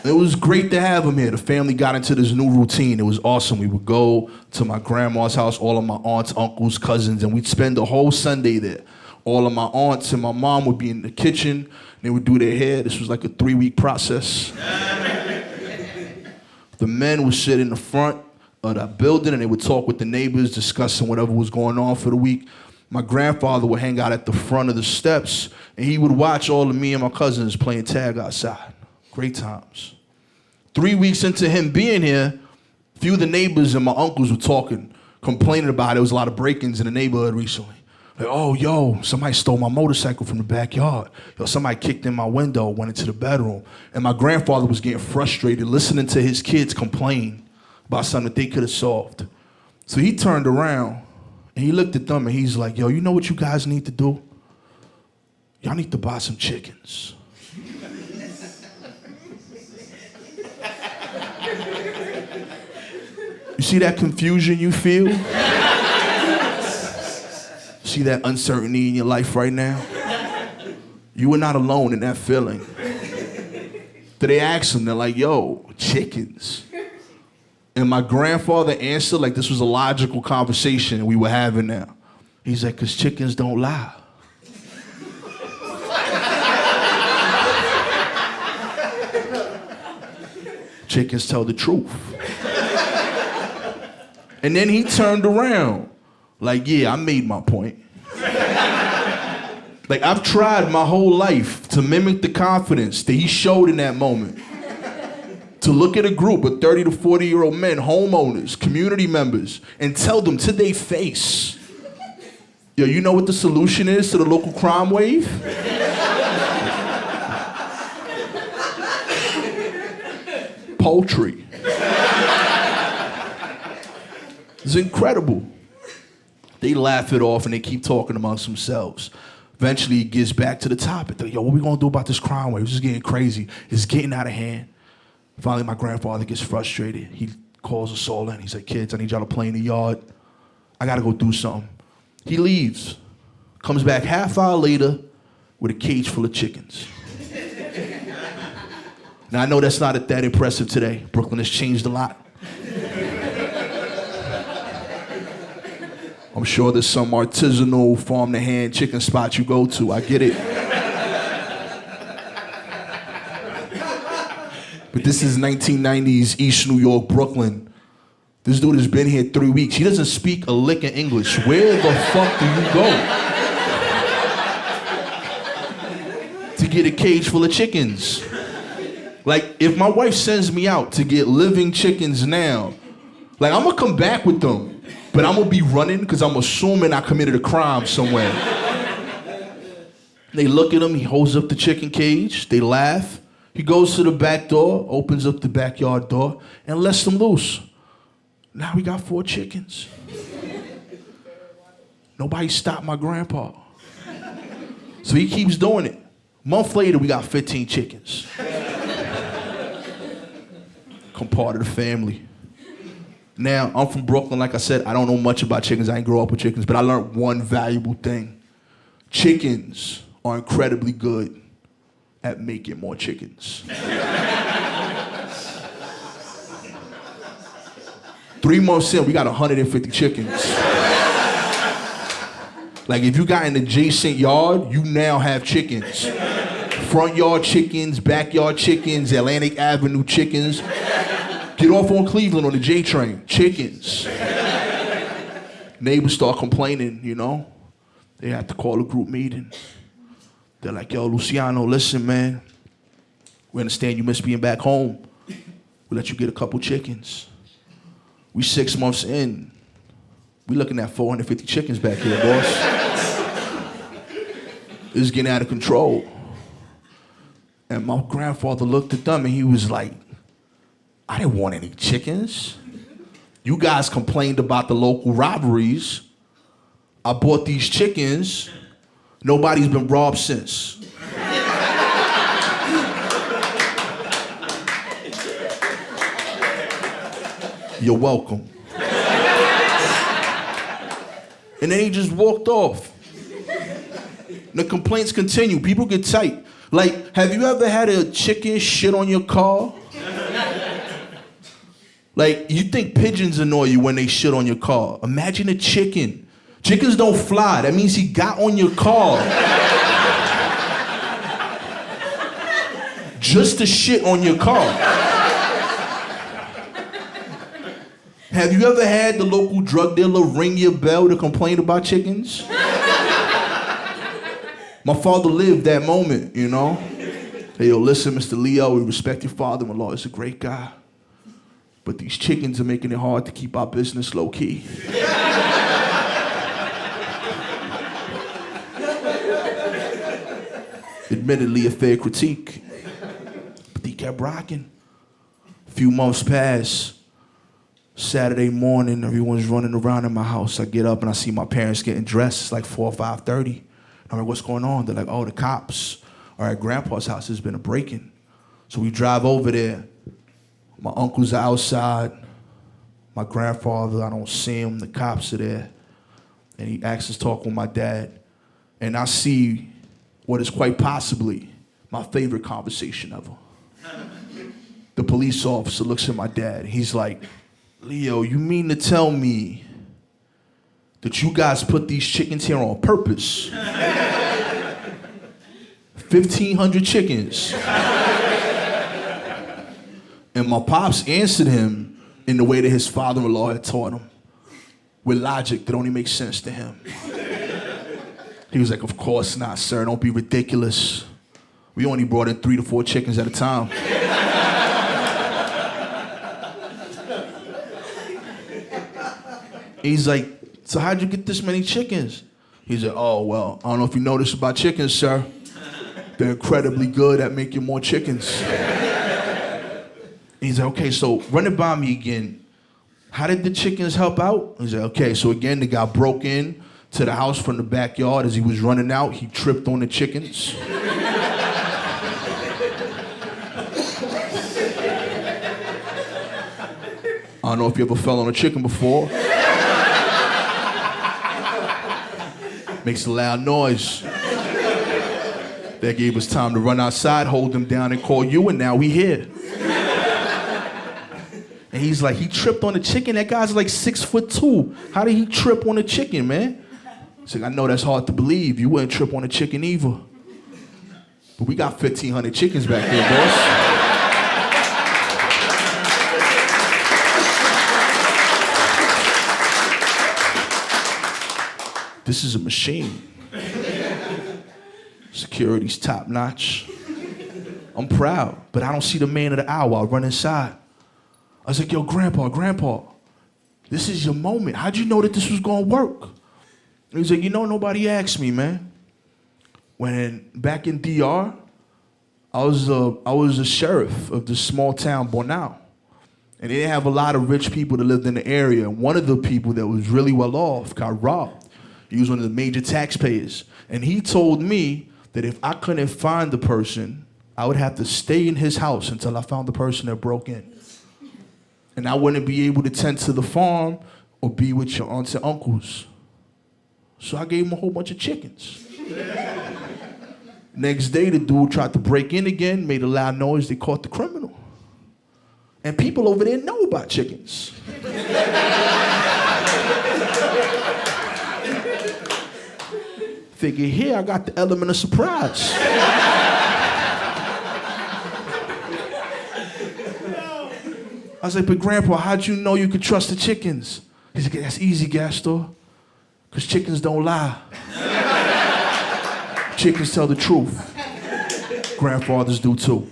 It was great to have him here. The family got into this new routine. It was awesome. We would go to my grandma's house, all of my aunts, uncles, cousins, and we'd spend the whole Sunday there. All of my aunts and my mom would be in the kitchen. They would do their hair. This was like a 3-week process. The men would sit in the front of the building and they would talk with the neighbors, discussing whatever was going on for the week. My grandfather would hang out at the front of the steps and he would watch all of me and my cousins playing tag outside. Great times. 3 weeks into him being here, a few of the neighbors and my uncles were talking, complaining about it. There was a lot of break-ins in the neighborhood recently. Like, oh, yo, somebody stole my motorcycle from the backyard. Yo, somebody kicked in my window, went into the bedroom. And my grandfather was getting frustrated listening to his kids complain about something that they could have solved. So he turned around and he looked at them and he's like, yo, you know what you guys need to do? Y'all need to buy some chickens. You see that confusion you feel? See that uncertainty in your life right now? You are not alone in that feeling. So they asked him, they're like, yo, chickens. And my grandfather answered like this was a logical conversation we were having now. He's like, because chickens don't lie. Chickens tell the truth. And then he turned around, like, yeah, I made my point. Like, I've tried my whole life to mimic the confidence that he showed in that moment. To look at a group of 30 to 40-year-old men, homeowners, community members, and tell them to their face, yo, you know what the solution is to the local crime wave? Poultry. It's incredible. They laugh it off and they keep talking amongst themselves. Eventually it gets back to the topic. They're like, yo, what we gonna do about this crime wave? It's just getting crazy. It's getting out of hand. Finally, my grandfather gets frustrated. He calls us all in. He's like, kids, I need y'all to play in the yard. I gotta go do something. He leaves. Comes back half hour later with a cage full of chickens. Now, I know that's not that impressive today. Brooklyn has changed a lot. I'm sure there's some artisanal farm-to-hand chicken spot you go to. I get it. But this is 1990s East New York, Brooklyn. This dude has been here 3 weeks. He doesn't speak a lick of English. Where the fuck do you go to get a cage full of chickens? Like, if my wife sends me out to get living chickens now, like, I'm gonna come back with them. But I'm gonna be running because I'm assuming I committed a crime somewhere. They look at him, he holds up the chicken cage, they laugh. He goes to the back door, opens up the backyard door, and lets them loose. Now we got 4 chickens. Nobody stopped my grandpa. So he keeps doing it. A month later, we got 15 chickens. Come part of the family. Now, I'm from Brooklyn. Like I said, I don't know much about chickens. I didn't grow up with chickens, but I learned one valuable thing. Chickens are incredibly good at making more chickens. 3 months in, we got 150 chickens. Like, if you got an adjacent yard, you now have chickens. Front yard chickens, backyard chickens, Atlantic Avenue chickens. Get off on Cleveland on the J train. Chickens. Neighbors start complaining, you know. They have to call a group meeting. They're like, yo, Luciano, listen, man. We understand you miss being back home. We'll let you get a couple chickens. We 6 months in. We looking at 450 chickens back here, boss. It's getting out of control. And my grandfather looked at them and he was like, I didn't want any chickens. You guys complained about the local robberies. I bought these chickens. Nobody's been robbed since. You're welcome. And then he just walked off. The complaints continue. People get tight. Like, have you ever had a chicken shit on your car? Like, you think pigeons annoy you when they shit on your car. Imagine a chicken. Chickens don't fly. That means he got on your car. Just to shit on your car. Have you ever had the local drug dealer ring your bell to complain about chickens? My father lived that moment, you know? Hey, yo, listen, Mr. Leo, we respect your father-in-law. He's a great guy. But these chickens are making it hard to keep our business low-key. Admittedly, a fair critique. But he kept rocking. A few months pass. Saturday morning, everyone's running around in my house. I get up and I see my parents getting dressed. It's like 4 or 5:30. I'm like, what's going on? They're like, oh, the cops are at Grandpa's house. There's been a break-in. So we drive over there. My uncles are outside. My grandfather, I don't see him. The cops are there. And he asks us to talk with my dad. And I see what is quite possibly my favorite conversation ever. The police officer looks at my dad. He's like, Leo, you mean to tell me that you guys put these chickens here on purpose? 1,500 chickens. And my pops answered him in the way that his father-in-law had taught him, with logic that only makes sense to him. He was like, of course not, sir. Don't be ridiculous. We only brought in 3 to 4 chickens at a time. He's like, so how'd you get this many chickens? He's like, oh, well, I don't know if you noticed about chickens, sir. They're incredibly good at making more chickens. He's like, okay, so run it by me again. How did the chickens help out? He's like, okay, so again, the guy broke in to the house from the backyard. As he was running out, he tripped on the chickens. I don't know if you ever fell on a chicken before. Makes a loud noise. That gave us time to run outside, hold him down, and call you, and now we here. And he's like, he tripped on a chicken? That guy's like 6'2". How did he trip on a chicken, man? He's like, I know that's hard to believe. You wouldn't trip on a chicken either. But we got 1,500 chickens back here, boss. This is a machine. Security's top notch. I'm proud, but I don't see the man of the hour. I run inside. I was like, yo, Grandpa, this is your moment. How'd you know that this was gonna work? And he's like, you know, nobody asked me, man. When back in DR, I was a sheriff of this small town, Bornau. And they didn't have a lot of rich people that lived in the area. And one of the people that was really well off got robbed. He was one of the major taxpayers. And he told me that if I couldn't find the person, I would have to stay in his house until I found the person that broke in. And I wouldn't be able to tend to the farm or be with your aunts and uncles. So I gave him a whole bunch of chickens. Next day, the dude tried to break in again, made a loud noise, they caught the criminal. And people over there know about chickens. Figure here, I got the element of surprise. I was like, but Grandpa, how'd you know you could trust the chickens? He's like, that's easy, Gastor, because chickens don't lie. Chickens tell the truth. Grandfathers do too.